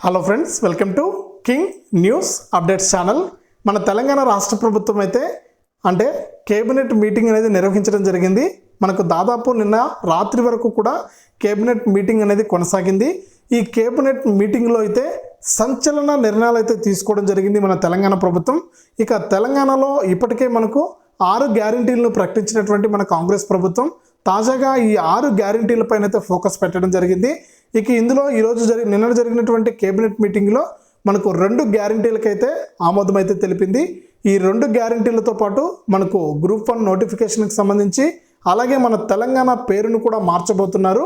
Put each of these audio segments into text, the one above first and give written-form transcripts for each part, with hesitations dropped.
Hello friends, welcome to king news updates channel. మన తెలంగాణ రాష్ట్ర ప్రభుత్వం అయితే కేబినెట్ మీటింగ్ అనేది నిర్వహించడం జరిగింది. మనకు దాదాపు నిన్న రాత్రి వరకు కూడా కేబినెట్ మీటింగ్ అనేది కొనసాగింది. ఈ కేబినెట్ మీటింగ్లో అయితే సంచలన నిర్ణయాలు అయితే తీసుకోవడం జరిగింది మన తెలంగాణ ప్రభుత్వం. ఇక తెలంగాణలో ఇప్పటికే మనకు 6 గ్యారెంటీలను ప్రకటించినటువంటి మన కాంగ్రెస్ ప్రభుత్వం తాజాగా ఈ 6 గ్యారెంటీలపైన అయితే ఫోకస్ పెట్టడం జరిగింది. ఇక ఇందులో ఈరోజు నిన్న జరిగినటువంటి కేబినెట్ మీటింగ్లో మనకు 2 గ్యారెంటీలకైతే ఆమోదం అయితే తెలిపింది. ఈ 2 గ్యారెంటీలతో పాటు మనకు గ్రూప్ 1 నోటిఫికేషన్కి సంబంధించి అలాగే మన తెలంగాణ పేరును కూడా మార్చబోతున్నారు.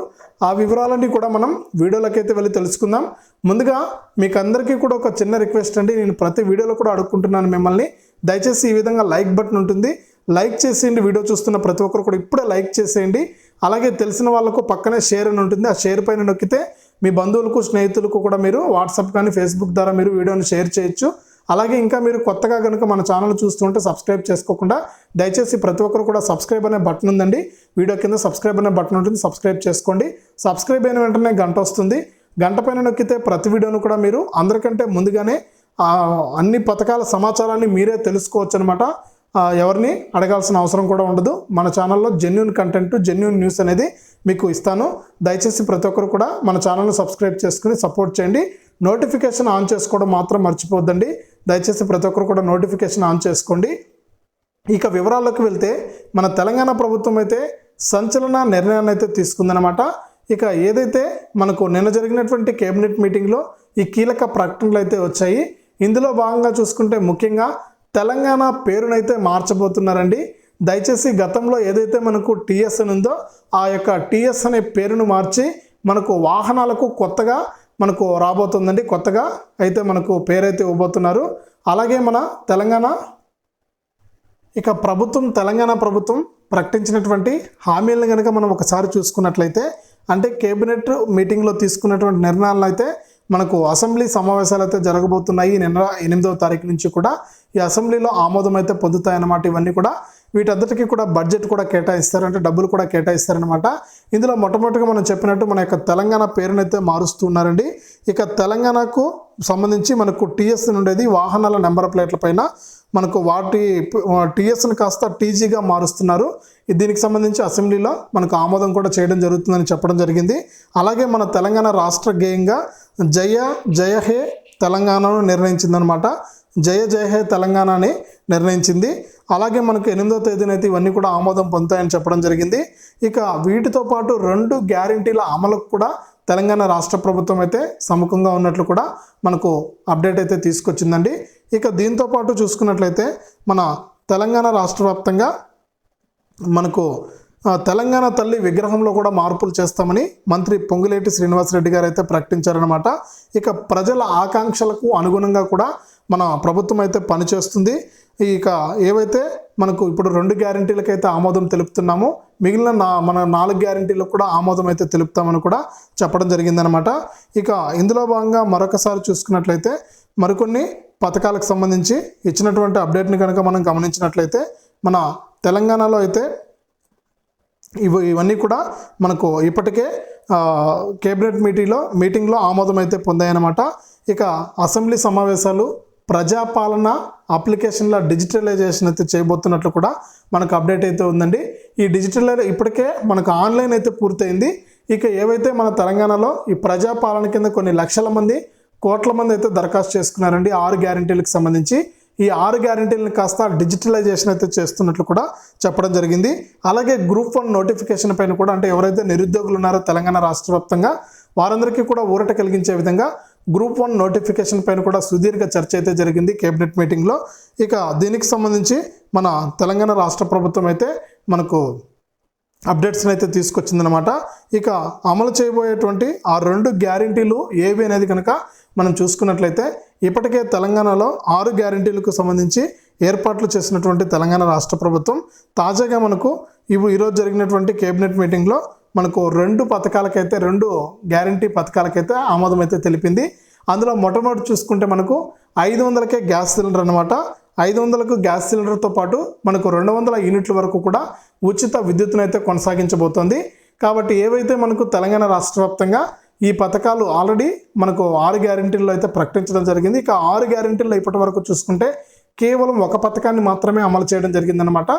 ఆ వివరాలన్నీ కూడా మనం వీడియోలకైతే వెళ్ళి తెలుసుకుందాం. ముందుగా మీకు అందరికీ కూడా ఒక చిన్న రిక్వెస్ట్ అండి. నేను ప్రతి వీడియోలో కూడా అడుగుకుంటున్నాను మిమ్మల్ని, దయచేసి ఈ విధంగా లైక్ బటన్ ఉంటుంది, లైక్ చేసేయండి. వీడియో చూస్తున్న ప్రతి ఒక్కరు కూడా ఇప్పుడే లైక్ చేసేయండి. అలాగే తెలిసిన వాళ్ళకు పక్కనే షేర్ అని ఉంటుంది, ఆ షేర్ పైన నొక్కితే మీ బంధువులకు స్నేహితులకు కూడా మీరు వాట్సాప్ కానీ ఫేస్బుక్ ద్వారా మీరు వీడియోని షేర్ చేయొచ్చు. అలాగే ఇంకా మీరు కొత్తగా కనుక మన ఛానల్ చూస్తుంటే సబ్స్క్రైబ్ చేసుకోకుండా దయచేసి ప్రతి ఒక్కరు కూడా సబ్స్క్రైబ్ అనే బటన్ ఉందండి, వీడియో కింద సబ్స్క్రైబ్ అనే బటన్ ఉంటుంది, సబ్స్క్రైబ్ చేసుకోండి. సబ్స్క్రైబ్ అయిన వెంటనే గంట వస్తుంది, గంట పైన నొక్కితే ప్రతి వీడియోను కూడా మీరు అందరికంటే ముందుగానే అన్ని పథకాల సమాచారాన్ని మీరే తెలుసుకోవచ్చు అనమాట. ఎవరిని అడగాల్సిన అవసరం కూడా ఉండదు. మన ఛానల్లో జెన్యూన్ కంటెంట్, జెన్యూన్ న్యూస్ అనేది మీకు ఇస్తాను. దయచేసి ప్రతి ఒక్కరు కూడా మన ఛానల్ని సబ్స్క్రైబ్ చేసుకుని సపోర్ట్ చేయండి. నోటిఫికేషన్ ఆన్ చేసుకోవడం మాత్రం మర్చిపోద్దండి. దయచేసి ప్రతి ఒక్కరు కూడా నోటిఫికేషన్ ఆన్ చేసుకోండి. ఇక వివరాల్లోకి వెళ్తే మన తెలంగాణ ప్రభుత్వం అయితే సంచలన నిర్ణయాన్ని అయితే తీసుకుందనమాట. ఇక ఏదైతే మనకు నిన్న జరిగినటువంటి కేబినెట్ మీటింగ్లో ఈ కీలక ప్రకటనలు అయితే వచ్చాయి. ఇందులో భాగంగా చూసుకుంటే ముఖ్యంగా తెలంగాణ పేరునైతే మార్చబోతున్నారండి. దయచేసి గతంలో ఏదైతే మనకు టీఎస్ అని ఉందో ఆ యొక్క టీఎస్ అనే పేరును మార్చి మనకు వాహనాలకు కొత్తగా మనకు రాబోతుందండి. కొత్తగా అయితే మనకు పేరైతే ఇవ్వబోతున్నారు. అలాగే మన తెలంగాణ ప్రభుత్వం ప్రకటించినటువంటి హామీలను కనుక మనం ఒకసారి చూసుకున్నట్లయితే కేబినెట్ మీటింగ్లో తీసుకున్నటువంటి నిర్ణయాలను అయితే మనకు అసెంబ్లీ సమావేశాలు అయితే జరగబోతున్నాయి. నిన్న 8వ తారీఖు నుంచి కూడా ఈ అసెంబ్లీలో ఆమోదం అయితే పొందుతాయన్నమాట. ఇవన్నీ కూడా వీటంతటికీ కూడా బడ్జెట్ కూడా కేటాయిస్తారు, డబ్బులు కూడా కేటాయిస్తారనమాట. ఇందులో మొట్టమొదటిగా మనం చెప్పినట్టు మన యొక్క తెలంగాణ పేరునైతే మారుస్తున్నారండి. ఇక తెలంగాణకు సంబంధించి మనకు టీఎస్ ఉండేది వాహనాల నెంబర్ ప్లేట్ల పైన మనకు వాటి టీఎస్ని కాస్త టీజీగా మారుస్తున్నారు. దీనికి సంబంధించి అసెంబ్లీలో మనకు ఆమోదం కూడా చేయడం జరుగుతుందని చెప్పడం జరిగింది. అలాగే మన తెలంగాణ రాష్ట్ర గేయంగా జయ జయ హే తెలంగాణను నిర్ణయించిందనమాట. జయ జయ హే తెలంగాణ అని నిర్ణయించింది. అలాగే మనకు 8వ తేదీన అయితే ఇవన్నీ కూడా ఆమోదం పొందుతాయని చెప్పడం జరిగింది. ఇక వీటితో పాటు 2 గ్యారెంటీల అమలుకు కూడా తెలంగాణ రాష్ట్ర ప్రభుత్వం అయితే సముఖంగా ఉన్నట్లు కూడా మనకు అప్డేట్ అయితే తీసుకొచ్చిందండి. ఇక దీంతో పాటు చూసుకున్నట్లయితే మన తెలంగాణ రాష్ట్ర వ్యాప్తంగా మనకు తెలంగాణ తల్లి విగ్రహంలో కూడా మార్పులు చేస్తామని మంత్రి పొంగులేటి శ్రీనివాసరెడ్డి గారు అయితే ప్రకటించారనమాట. ఇక ప్రజల ఆకాంక్షలకు అనుగుణంగా కూడా మన ప్రభుత్వం అయితే పనిచేస్తుంది. ఇక ఏవైతే మనకు ఇప్పుడు 2 గ్యారెంటీలకైతే ఆమోదం తెలుపుతున్నామో మిగిలిన మన 4 గ్యారెంటీలకు కూడా ఆమోదం అయితే తెలుపుతామని కూడా చెప్పడం జరిగిందనమాట. ఇక ఇందులో భాగంగా మరొకసారి చూసుకున్నట్లయితే మరికొన్ని పథకాలకు సంబంధించి ఇచ్చినటువంటి అప్డేట్ని కనుక మనం గమనించినట్లయితే మన తెలంగాణలో అయితే ఇవన్నీ కూడా మనకు ఇప్పటికే కేబినెట్ మీటింగ్లో ఆమోదం అయితే పొందాయన్నమాట. ఇక అసెంబ్లీ సమావేశాలు ప్రజాపాలన అప్లికేషన్ల డిజిటలైజేషన్ అయితే చేయబోతున్నట్లు కూడా మనకు అప్డేట్ అయితే ఉందండి. ఈ ఇప్పటికే మనకు ఆన్లైన్ అయితే పూర్తయింది. ఇక ఏవైతే మన తెలంగాణలో ఈ ప్రజాపాలన కింద కొన్ని లక్షల మంది, కోట్ల మంది అయితే దరఖాస్తు చేసుకున్నారండి 6 గ్యారెంటీలకు సంబంధించి. ఈ 6 గ్యారెంటీలను కాస్త డిజిటలైజేషన్ అయితే చేస్తున్నట్లు కూడా చెప్పడం జరిగింది. అలాగే గ్రూప్ 1 నోటిఫికేషన్ పైన కూడా ఎవరైతే నిరుద్యోగులు ఉన్నారో తెలంగాణ రాష్ట్ర వ్యాప్తంగా వారందరికీ కూడా ఊరట కలిగించే విధంగా గ్రూప్ 1 నోటిఫికేషన్ పైన కూడా సుదీర్ఘ చర్చ అయితే జరిగింది కేబినెట్ మీటింగ్లో. ఇక దీనికి సంబంధించి మన తెలంగాణ రాష్ట్ర ప్రభుత్వం అయితే మనకు అప్డేట్స్ని అయితే తీసుకొచ్చిందనమాట. ఇక అమలు చేయబోయేటువంటి ఆ 2 గ్యారెంటీలు ఏవి అనేది కనుక మనం చూసుకున్నట్లయితే ఇప్పటికే తెలంగాణలో 6 గ్యారెంటీలకు సంబంధించి ఏర్పాట్లు చేసినటువంటి తెలంగాణ రాష్ట్ర ప్రభుత్వం తాజాగా మనకు ఈరోజు జరిగినటువంటి కేబినెట్ మీటింగ్లో మనకు 2 పథకాలకైతే 2 గ్యారెంటీ పథకాలకైతే ఆమోదం అయితే తెలిపింది. అందులో మొట్టమొదటి చూసుకుంటే మనకు 500కే గ్యాస్ సిలిండర్ అనమాట. 500కు గ్యాస్ సిలిండర్తో పాటు మనకు 200 యూనిట్ల వరకు కూడా ఉచిత విద్యుత్తును అయితే కొనసాగించబోతోంది. కాబట్టి ఏవైతే మనకు తెలంగాణ రాష్ట్ర వ్యాప్తంగా ఈ పథకాలు ఆల్రెడీ మనకు 6 గ్యారెంటీల్లో అయితే ప్రకటించడం జరిగింది. ఇక 6 గ్యారెంటీల్లో ఇప్పటి వరకు చూసుకుంటే కేవలం ఒక పథకాన్ని మాత్రమే అమలు చేయడం జరిగిందనమాట.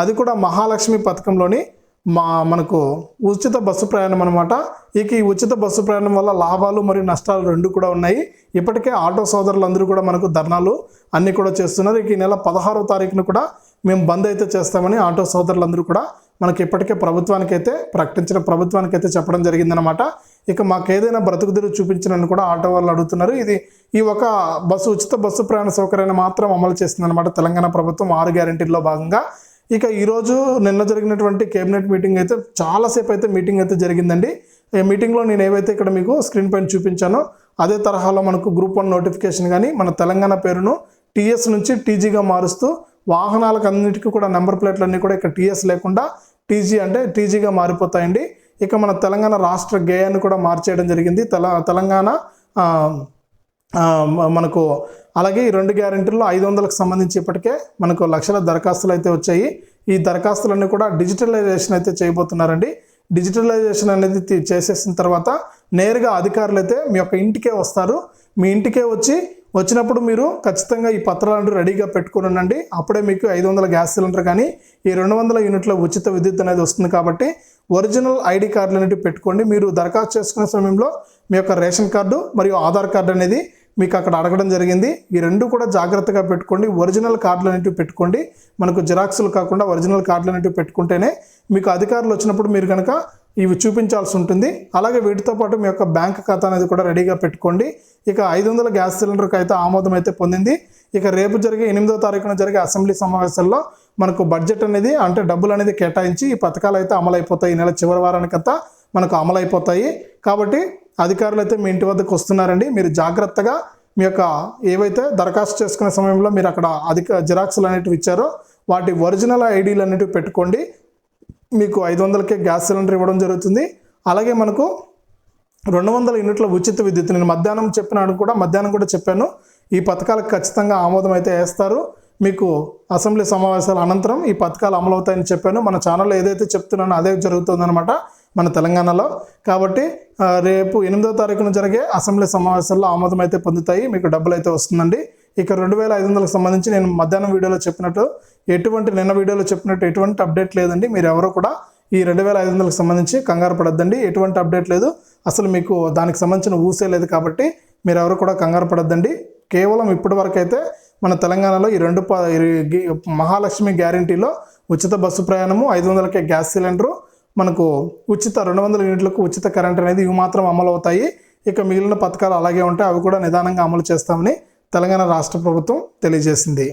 అది కూడా మహాలక్ష్మి పథకంలోని మనకు ఉచిత బస్సు ప్రయాణం అనమాట. ఇక ఈ ఉచిత బస్సు ప్రయాణం వల్ల లాభాలు మరియు నష్టాలు రెండు కూడా ఉన్నాయి. ఇప్పటికే ఆటో సోదరులందరూ కూడా మనకు ధర్నాలు అన్నీ కూడా చేస్తున్నారు. ఇక ఈ నెల 16వ తారీఖున కూడా మేము బంద్ అయితే చేస్తామని ఆటో సోదరులందరూ కూడా మనకి ఇప్పటికే ప్రభుత్వానికైతే చెప్పడం జరిగిందనమాట. ఇక మాకు ఏదైనా బ్రతుకుదిరి చూపించనని కూడా ఆటో వాళ్ళు అడుగుతున్నారు. ఈ ఒక ఉచిత బస్సు ప్రయాణ సౌకర్యాన్ని మాత్రం అమలు చేస్తుందన్నమాట తెలంగాణ ప్రభుత్వం 6 గ్యారెంటీల్లో భాగంగా. ఇక ఈరోజు నిన్న జరిగినటువంటి కేబినెట్ మీటింగ్ అయితే చాలాసేపు అయితే మీటింగ్ అయితే జరిగిందండి. ఈ మీటింగ్లో నేను ఏవైతే ఇక్కడ మీకు స్క్రీన్ పైన చూపించానో అదే తరహాలో మనకు గ్రూప్ 1 నోటిఫికేషన్ కానీ మన తెలంగాణ పేరును టీఎస్ నుంచి టీజీగా మారుస్తూ వాహనాలకు అన్నిటికీ కూడా నెంబర్ ప్లేట్లన్నీ కూడా ఇక్కడ టీఎస్ లేకుండా టీజీగా మారిపోతాయండి. ఇక మన తెలంగాణ రాష్ట్ర గేయాన్ని కూడా మార్చేయడం జరిగింది. తెలంగాణ మనకు అలాగే ఈ 2 గ్యారెంటీల్లో 500లకు సంబంధించి ఇప్పటికే మనకు లక్షల దరఖాస్తులు అయితే వచ్చాయి. ఈ దరఖాస్తులన్నీ కూడా డిజిటలైజేషన్ అయితే చేయబోతున్నారండి. డిజిటలైజేషన్ అనేది చేసేసిన తర్వాత నేరుగా అధికారులు అయితే మీ యొక్క ఇంటికే వస్తారు. మీ ఇంటికే వచ్చినప్పుడు మీరు ఖచ్చితంగా ఈ పత్రాలను రెడీగా పెట్టుకునండి. అప్పుడే మీకు 500 గ్యాస్ సిలిండర్ కానీ ఈ 200 యూనిట్ల ఉచిత విద్యుత్ అనేది వస్తుంది. కాబట్టి ఒరిజినల్ ఐడి కార్డులు అనేవి పెట్టుకోండి. మీరు దరఖాస్తు చేసుకునే సమయంలో మీ యొక్క రేషన్ కార్డు మరియు ఆధార్ కార్డు అనేది మీకు అక్కడ అడగడం జరిగింది. ఈ రెండు కూడా జాగ్రత్తగా పెట్టుకోండి. ఒరిజినల్ కార్డులు అనేవి పెట్టుకోండి. మనకు జిరాక్సులు కాకుండా ఒరిజినల్ కార్డులు అనేవి పెట్టుకుంటేనే మీకు అధికారులు వచ్చినప్పుడు మీరు కనుక ఇవి చూపించాల్సి ఉంటుంది. అలాగే వీటితో పాటు మీ యొక్క బ్యాంక్ ఖాతా అనేది కూడా రెడీగా పెట్టుకోండి. ఇక 500 గ్యాస్ సిలిండర్కి అయితే ఆమోదం అయితే పొందింది. ఇక రేపు జరిగే 8వ తారీఖున జరిగే అసెంబ్లీ సమావేశాల్లో మనకు బడ్జెట్ అనేది అంటే డబ్బులు అనేది కేటాయించి ఈ పథకాలు అయితే అమలైపోతాయి. ఈ నెల చివరి వారానికంతా మనకు అమలైపోతాయి. కాబట్టి అధికారులు అయితే మీ ఇంటి వద్దకు వస్తున్నారండి. మీరు జాగ్రత్తగా మీ యొక్క ఏవైతే దరఖాస్తు చేసుకునే సమయంలో మీరు అక్కడ జిరాక్సులు అనేటివి ఇచ్చారో వాటి ఒరిజినల్ ఐడీలు అనేటివి పెట్టుకోండి. మీకు 500కే గ్యాస్ సిలిండర్ ఇవ్వడం జరుగుతుంది. అలాగే మనకు 200 యూనిట్ల ఉచిత విద్యుత్ నేను మధ్యాహ్నం కూడా చెప్పాను. ఈ పథకాలకు ఖచ్చితంగా ఆమోదం అయితే వేస్తారు. మీకు అసెంబ్లీ సమావేశాల అనంతరం ఈ పథకాలు అమలవుతాయని చెప్పాను. మన ఛానల్లో ఏదైతే చెప్తున్నానో అదే జరుగుతుందన్నమాట మన తెలంగాణలో. కాబట్టి రేపు 8వ తారీఖున జరిగే అసెంబ్లీ సమావేశాల్లో ఆమోదం అయితే పొందుతాయి. మీకు డబ్బులు అయితే వస్తుందండి. ఇక 2500లకు సంబంధించి నేను మధ్యాహ్నం వీడియోలో చెప్పినట్టు నిన్న వీడియోలో చెప్పినట్టు ఎటువంటి అప్డేట్ లేదండి. మీరు ఎవరు కూడా ఈ 2500లకు సంబంధించి కంగారు పడద్దండి. ఎటువంటి అప్డేట్ లేదు. అసలు మీకు దానికి సంబంధించిన ఊసే లేదు. కాబట్టి మీరు ఎవరు కూడా కంగారు పడద్దండి. కేవలం ఇప్పటి వరకు అయితే మన తెలంగాణలో ఈ మహాలక్ష్మి గ్యారెంటీలో ఉచిత బస్సు ప్రయాణము, 500కే గ్యాస్ సిలిండరు, మనకు ఉచిత 200 యూనిట్లకు ఉచిత కరెంట్ అనేది ఇవి మాత్రం అమలు అవుతాయి. ఇక మిగిలిన పథకాలు అలాగే ఉంటాయి. అవి కూడా నిదానంగా అమలు చేస్తామని తెలంగాణ రాష్ట్ర ప్రభుత్వం తెలియజేసింది.